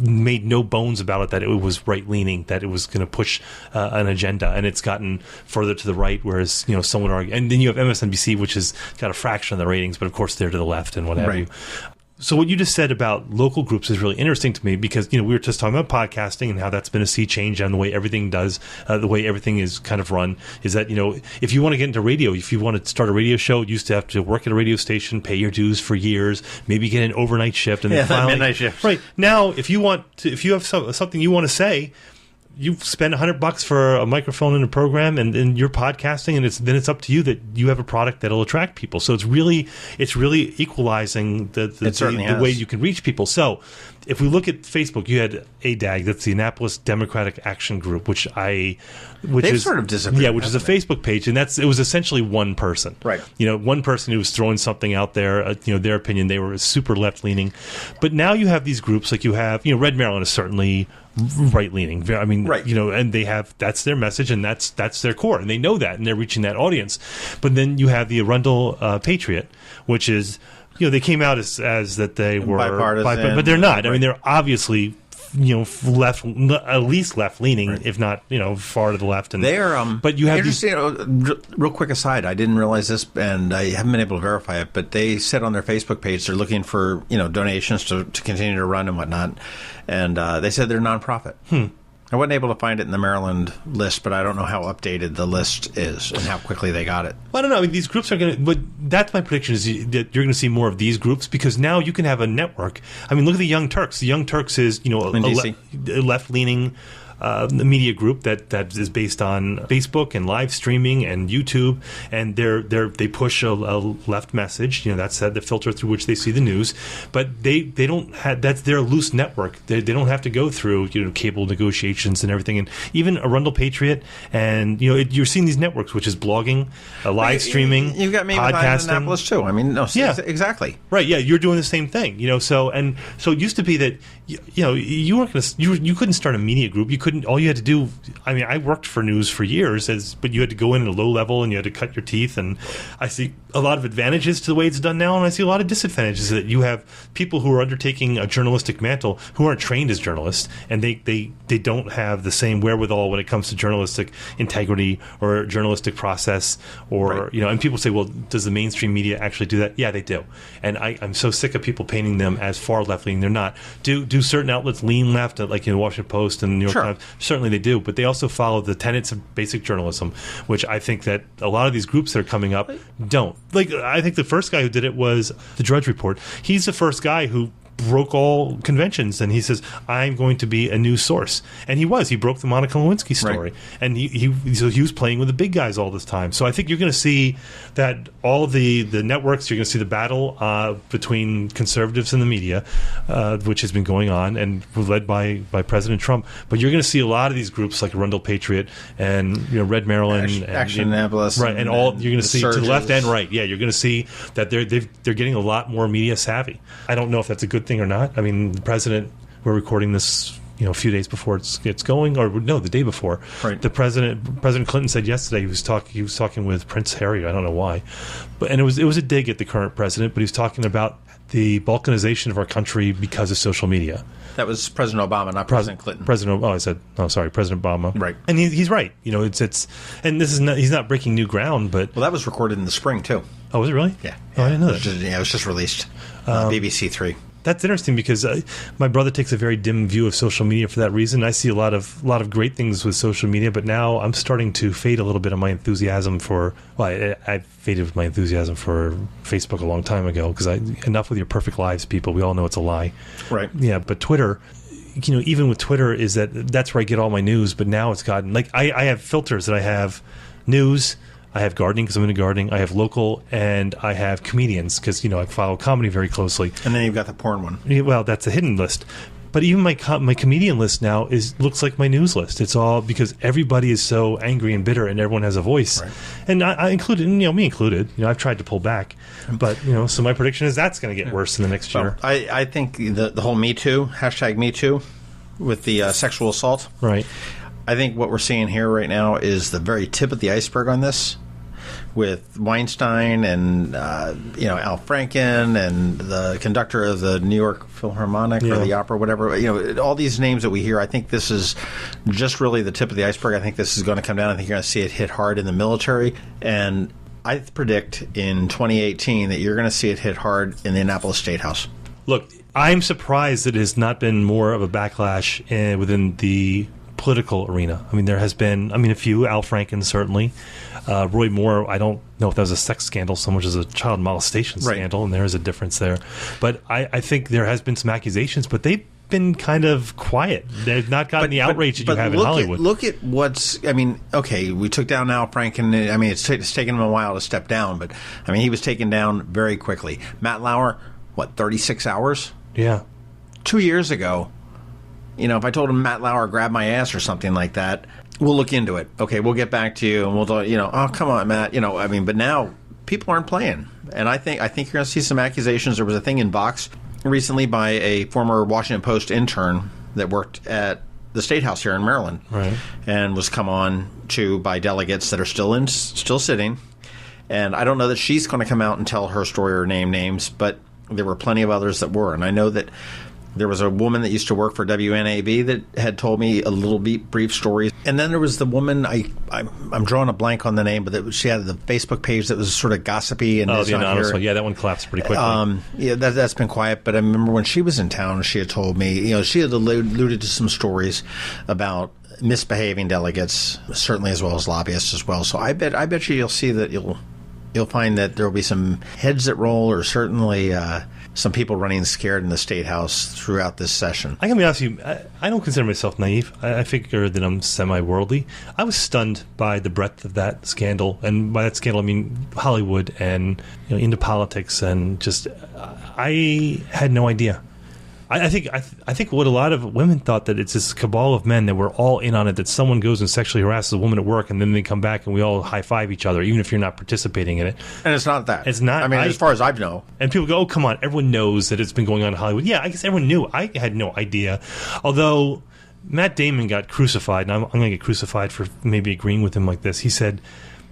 C: made no bones about it that it was right-leaning, that it was going to push an agenda, and it's gotten further to the right, whereas, some would argue. And then you have MSNBC, which has got a fraction of the ratings, but of course they're to the left and what have you. So what you just said about local groups is really interesting to me because, we were just talking about podcasting and how that's been a sea change on the way everything does, the way everything is kind of run, is that, if you want to get into radio, if you want to start a radio show, you used to have to work at a radio station, pay your dues for years, maybe get an overnight shift. And then finally,
D: midnight shift.
C: Right. Now, if you have something you want to say, you spend $100 for a microphone and a program, and you're podcasting, and then it's up to you that you have a product that'll attract people. So it's really equalizing the way you can reach people. So if we look at Facebook, you had ADAG, that's the Annapolis Democratic Action Group, which is
D: sort of disappeared.
C: Yeah, which is a Facebook page, and it was essentially one person.
D: Right.
C: One person who was throwing something out there, their opinion, they were super left-leaning. But now you have these groups, like you have, Red Maryland is certainly right-leaning. I mean,
D: right.
C: And they have, that's their message, and that's their core, and they know that, and they're reaching that audience. But then you have the Arundel Patriot, which is, they came out as that they were
D: bipartisan,
C: but they're not.
D: Right.
C: I mean, they're obviously left, at least left-leaning, right. If not, far to the left. And
D: they are.
C: But you have
D: these. Real quick aside, I didn't realize this, and I haven't been able to verify it. But they said on their Facebook page they're looking for donations to continue to run and whatnot, and they said they're nonprofit. I wasn't able to find it in the Maryland list, but I don't know how updated the list is and how quickly they got it.
C: Well, I don't know. I mean, these groups are going to... But that's my prediction, is that you're going to see more of these groups because now you can have a network. I mean, look at the Young Turks. The Young Turks is, a left-leaning media group that is based on Facebook and live streaming and YouTube, and they push a left message. That's the filter through which they see the news. But they don't have, that's their loose network. They don't have to go through cable negotiations and everything. And even Arundel Patriot, and you're seeing these networks, which is blogging, live streaming,
D: you've got me
C: podcasting,
D: in Annapolis too. I mean, no, yeah, exactly,
C: right. Yeah, you're doing the same thing. So it used to be that you weren't going to, you couldn't start a media group. You couldn't. All you had to do. I mean, I worked for news for years, but you had to go in at a low level and you had to cut your teeth. And I see a lot of advantages to the way it's done now, and I see a lot of disadvantages. That you have people who are undertaking a journalistic mantle who aren't trained as journalists, and they don't have the same wherewithal when it comes to journalistic integrity or journalistic process, or right. And people say, well, does the mainstream media actually do that? Yeah, they do. And I'm so sick of people painting them as far left-leaning. They're not. Do certain outlets lean left, like the Washington Post and the New York Times? Certainly they do, but they also follow the tenets of basic journalism, which I think that a lot of these groups that are coming up don't. Like, I think the first guy who did it was the Drudge Report. He's the first guy who broke all conventions, and he says, I'm going to be a news source. And he broke the Monica Lewinsky story. Right. And he was playing with the big guys all this time. So I think you're going to see that all the networks, you're going to see the battle between conservatives and the media, which has been going on and led by President Trump. But you're going to see a lot of these groups like Arundel Patriot and Red Maryland,
D: Action Annapolis,
C: right? And all you're going to see surges. To the left and right. Yeah, you're going to see that they're getting a lot more media savvy. I don't know if that's a good thing or not. I mean, the president, we're recording this a few days before it's going, or no, the day before. Right. The President Clinton said yesterday he was talking with Prince Harry. I don't know why, and it was a dig at the current president, but he was talking about the balkanization of our country because of social media.
D: That was President Obama, not President Clinton.
C: President Obama.
D: Right.
C: And he's right. It's and this is not, he's not breaking new ground, but
D: that was recorded in the spring too.
C: Oh, was it really?
D: Yeah.
C: Oh, I didn't know that.
D: It was just released. BBC 3.
C: That's interesting because my brother takes a very dim view of social media for that reason. I see a lot of great things with social media, but now I'm starting to fade a little bit of my enthusiasm for. Well, I faded with my enthusiasm for Facebook a long time ago because enough with your perfect lives, people. We all know it's a lie.
D: Right.
C: Yeah, but Twitter. Even with Twitter, that's where I get all my news. But now it's gotten like I have filters that I have news. I have gardening because I'm into gardening. I have local, and I have comedians because, I follow comedy very closely.
D: And then you've got the porn one.
C: Yeah, well, that's a hidden list. But even my comedian list now looks like my news list. It's all because everybody is so angry and bitter, and everyone has a voice. Right. And I included, me included. I've tried to pull back, but so my prediction is that's going to get worse in the next year.
D: I think the whole Me Too #MeToo with the sexual assault.
C: Right.
D: I think what we're seeing here right now is the very tip of the iceberg on this, with Weinstein and Al Franken and the conductor of the New York Philharmonic or the opera, whatever. All these names that we hear. I think this is just really the tip of the iceberg. I think this is going to come down. I think you're going to see it hit hard in the military, and I predict in 2018 that you're going to see it hit hard in the Annapolis State House.
C: Look, I'm surprised that it has not been more of a backlash within the political arena. I mean, there has been, a few. Al Franken, certainly. Roy Moore, I don't know if that was a sex scandal so much as a child molestation scandal, and there is a difference there. But I think there has been some accusations, but they've been kind of quiet. They've not gotten the outrage that you have in Hollywood.
D: Look at what's... okay, we took down Al Franken. It's taken him a while to step down, but, he was taken down very quickly. Matt Lauer, 36 hours?
C: Yeah.
D: 2 years ago, if I told him Matt Lauer grabbed my ass or something like that, we'll look into it. Okay, we'll get back to you, and we'll, oh, come on, Matt. But now people aren't playing. And I think you're going to see some accusations. There was a thing in Vox recently by a former Washington Post intern that worked at the State House here in Maryland,
C: right,
D: and was come on to by delegates that are still sitting. And I don't know that she's going to come out and tell her story or name names, but there were plenty of others that were. And I know that there was a woman that used to work for WNAB that had told me a little brief story. And then there was the woman, I'm drawing a blank on the name, but she had the Facebook page that was sort of gossipy. And
C: the anonymous one. Yeah, that one collapsed pretty quickly.
D: That's been quiet. But I remember when she was in town, she had told me, she had alluded to some stories about misbehaving delegates, certainly as well as lobbyists as well. So I bet you'll see that you'll find that there will be some heads that roll, or certainly some people running scared in the State House throughout this session.
C: I can be honest with you, I don't consider myself naive. I figure that I'm semi-worldly. I was stunned by the breadth of that scandal, and by that scandal I mean Hollywood and into politics, and just I had no idea. I think what a lot of women thought, that it's this cabal of men that we're all in on it, that someone goes and sexually harasses a woman at work, and then they come back and we all high-five each other, even if you're not participating in it.
D: And it's not that.
C: It's not.
D: As far as I know.
C: And people go, oh, come on, everyone knows that it's been going on in Hollywood. Yeah, I guess everyone knew. I had no idea. Although Matt Damon got crucified, and I'm going to get crucified for maybe agreeing with him like this. He said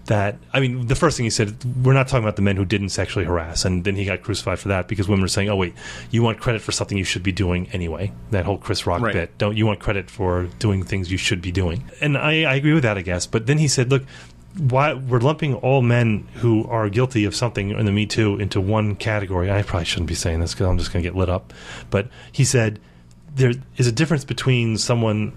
C: that, the first thing he said, we're not talking about the men who didn't sexually harass, and then he got crucified for that because women were saying, oh wait, you want credit for something you should be doing anyway. That whole Chris Rock bit. Don't you want credit for doing things you should be doing? And I agree with that, I guess. But then he said, look, why we're lumping all men who are guilty of something in the Me Too into one category. I probably shouldn't be saying this because I'm just going to get lit up. But he said there is a difference between someone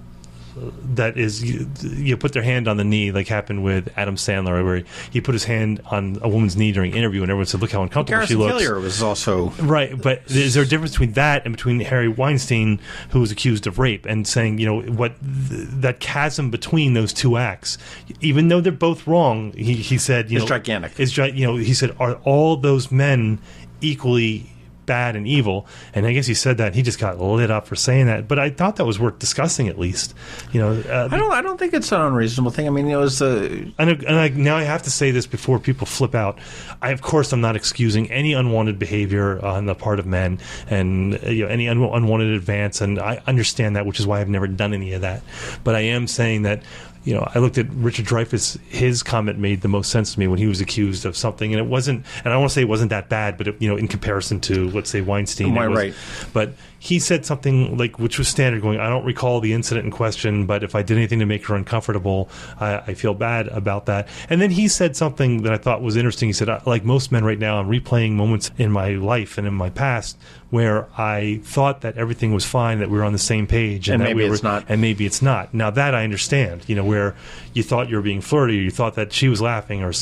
C: that is, you put their hand on the knee, like happened with Adam Sandler, where he put his hand on a woman's knee during an interview, and everyone said, "Look how uncomfortable she looks."
D: Garrison Keillor was also
C: right, but is there a difference between that and between Harry Weinstein, who was accused of rape, and saying, what that chasm between those two acts, even though they're both wrong, he said,
D: it's gigantic.
C: He said, are all those men equally bad and evil? And I guess he said that, he just got lit up for saying that, but I thought that was worth discussing at least. I
D: don't think it's an unreasonable thing. It was
C: now I have to say this before people flip out. Of course I'm not excusing any unwanted behavior on the part of men, and any unwanted advance, and I understand that, which is why I've never done any of that. But I am saying that I looked at Richard Dreyfuss. His comment made the most sense to me when he was accused of something, and it wasn't. And I want to say it wasn't that bad, but in comparison to, let's say, Weinstein,
D: right?
C: But he said something which was standard, going, I don't recall the incident in question, but if I did anything to make her uncomfortable, I feel bad about that. And then he said something that I thought was interesting. He said, like most men right now, I'm replaying moments in my life and in my past where I thought that everything was fine, that we were on the same page, and
D: maybe it's not.
C: And maybe it's not. Now that I understand, where you thought you were being flirty, or you thought that she was laughing, or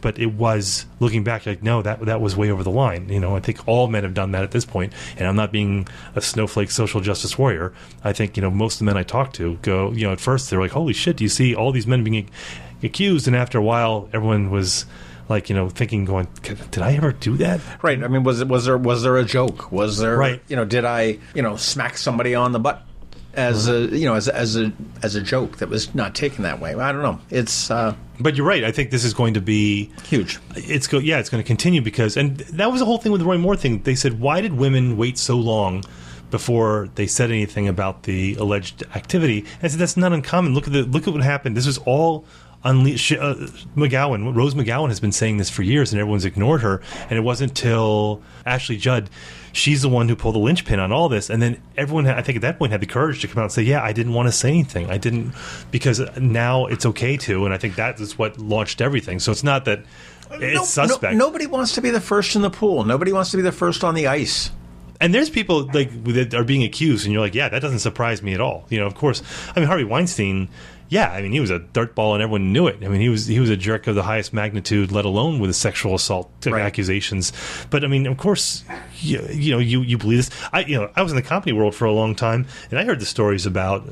C: but it was, looking back, like, no, that was way over the line. I think all men have done that at this point, and I'm not being a snowflake social justice warrior. I think most of the men I talk to go, at first they're like, holy shit, do you see all these men being accused, and after a while, everyone was like, thinking, going, did I ever do that?
D: Right. I mean, was there a joke? Was there,
C: right?
D: Did I, smack somebody on the butt as a joke that was not taken that way? I don't know. It's.
C: But you're right. I think this is going to be
D: huge.
C: It's going to continue and that was the whole thing with the Roy Moore thing. They said, why did women wait so long before they said anything about the alleged activity? And I said, that's not uncommon. Look at what happened. This was all unleashed. Rose McGowan has been saying this for years, and everyone's ignored her. And it wasn't till Ashley Judd. She's the one who pulled the linchpin on all this, and then everyone, I think, at that point had the courage to come out and say, "Yeah, I didn't want to say anything. I didn't," because now it's okay to, and I think that is what launched everything. So it's not that it's suspect.
D: Nobody wants to be the first in the pool. Nobody wants to be the first on the ice.
C: And there's people that are being accused, and you're like, "Yeah, that doesn't surprise me at all." Of course, Harvey Weinstein. Yeah, he was a dirtball and everyone knew it. He was a jerk of the highest magnitude, let alone with the sexual assault accusations. But of course, you believe this. I was in the comedy world for a long time, and I heard the stories about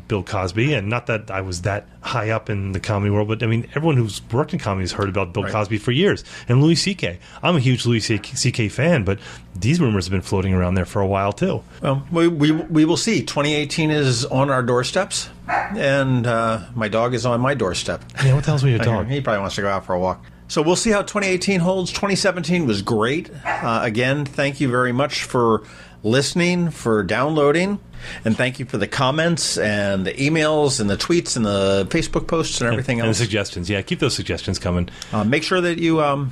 C: Bill Cosby, and not that I was that high up in the comedy world, but everyone who's worked in comedy has heard about Bill Cosby for years, and Louis C.K. I'm a huge Louis C.K. fan, but these rumors have been floating around there for a while too.
D: Well, we will see. 2018 is on our doorsteps, and my dog is on my doorstep.
C: Yeah, what the hell's with your dog?
D: He probably wants to go out for a walk. So we'll see how 2018 holds. 2017 was great. Again, thank you very much for listening, for downloading, and thank you for the comments and the emails and the tweets and the Facebook posts and everything else.
C: And the suggestions. Yeah, keep those suggestions coming.
D: Make sure that you,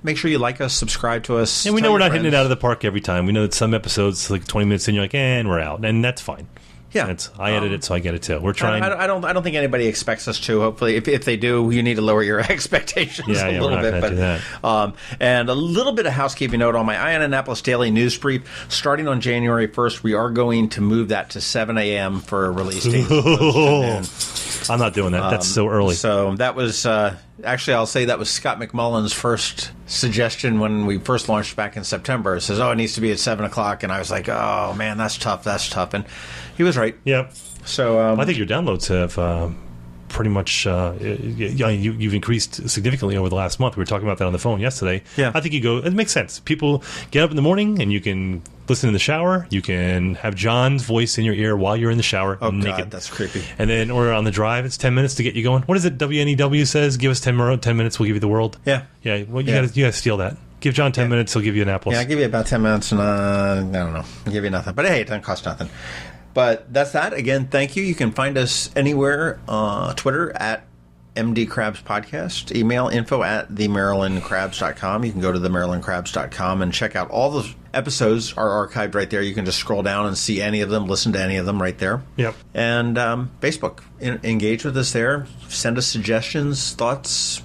D: make sure you like us, subscribe to us.
C: And we know we're not hitting it out of the park every time. We know that some episodes, like 20 minutes in, you're like, and we're out. And that's fine.
D: Yeah,
C: I edit it, so I get it too. We're trying.
D: I don't think anybody expects us to. Hopefully, if they do, you need to lower your expectations a little bit.
C: We're not going to do that.
D: And a little bit of housekeeping note on my at Annapolis daily news brief. Starting on January 1st, we are going to move that to 7 a.m. for a release date.
C: I'm not doing that. That's so early.
D: So that was actually, I'll say that was Scott McMullen's first suggestion when we first launched back in September. It says, it needs to be at 7 o'clock. And I was like, oh, man, that's tough. And he was right.
C: Yep.
D: So
C: I think your downloads have pretty much you've increased significantly over the last month. We were talking about that on the phone yesterday.
D: Yeah.
C: I think it makes sense. People get up in the morning and you can listen in the shower. You can have John's voice in your ear while you're in the shower.
D: Oh,
C: naked.
D: God, that's creepy.
C: And then, or on the drive, it's 10 minutes to get you going. What is it? WNEW says, give us 10 minutes, we'll give you the world.
D: Yeah.
C: Yeah. Well, you got to steal that. Give John 10 minutes, he'll give you Annapolis.
D: Yeah, I'll give you about 10 minutes, and I don't know. I'll give you nothing. But hey, it doesn't cost nothing. But that's that. Again, thank you. You can find us anywhere. Twitter at MD Krabs Podcast. Email info at themarylandkrabs.com. You can go to themarylandkrabs.com and check out all the episodes are archived right there. You can just scroll down and see any of them, listen to any of them right there.
C: Yep.
D: And Facebook. Engage with us there. Send us suggestions, thoughts.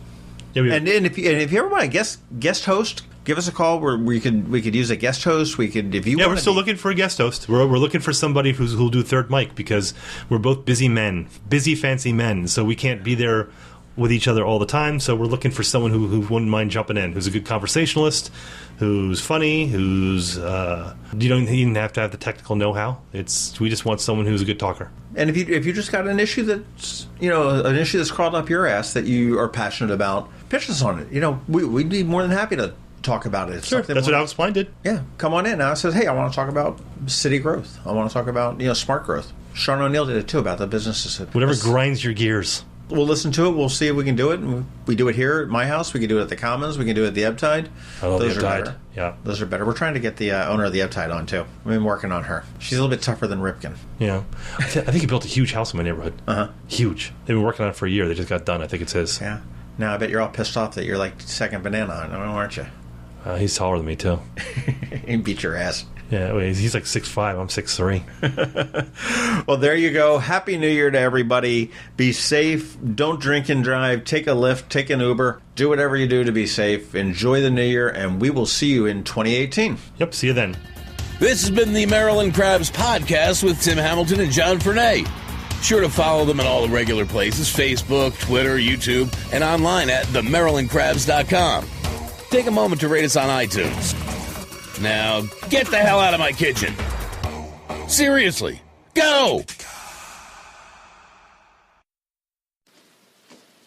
D: Yeah, and if you ever want to guest host, give us a call. We could use a guest host. We could, if you.
C: Yeah, we're still looking for a guest host. We're looking for somebody who'll do third mic, because we're both busy fancy men. So we can't be there with each other all the time. So we're looking for someone who wouldn't mind jumping in, who's a good conversationalist, who's funny, who's you don't even have to have the technical know-how. We just want someone who's a good talker.
D: And if you just got an issue that's crawled up your ass that you are passionate about, pitch us on it. We'd be more than happy to talk about it.
C: Sure, that's what Alex Pine did.
D: Yeah, come on in. Alex says, hey, I want to talk about city growth. I want to talk about smart growth. Sean O'Neill did it too, about the businesses.
C: Whatever grinds your gears.
D: We'll listen to it. We'll see if we can do it. And we do it here at my house. We can do it at the Commons. We can do it at the Ebtide.
C: Those are better.
D: Yeah, those are better. We're trying to get the owner of the Ebtide on too. We've been working on her. She's a little bit tougher than Ripken.
C: Yeah, I think he built a huge house in my neighborhood. Huge. They've been working on it for a year. They just got done. I think it's his.
D: Yeah. Now I bet you're all pissed off that you're like second banana on him, aren't you?
C: He's taller than me too.
D: He beat your ass.
C: Yeah, he's like 6'5". I'm 6'3".
D: Well, there you go. Happy New Year to everybody. Be safe. Don't drink and drive. Take a Lyft. Take an Uber. Do whatever you do to be safe. Enjoy the New Year, and we will see you in 2018.
C: Yep, see you then.
B: This has been the Maryland Krabs Podcast with Tim Hamilton and John Fernay. Sure to follow them at all the regular places: Facebook, Twitter, YouTube, and online at themarylandkrabs.com. Take a moment to rate us on iTunes. Now, get the hell out of my kitchen. Seriously, go!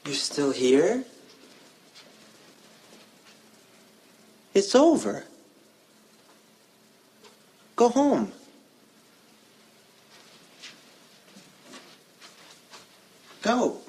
E: You're still here? It's over. Go home. Go.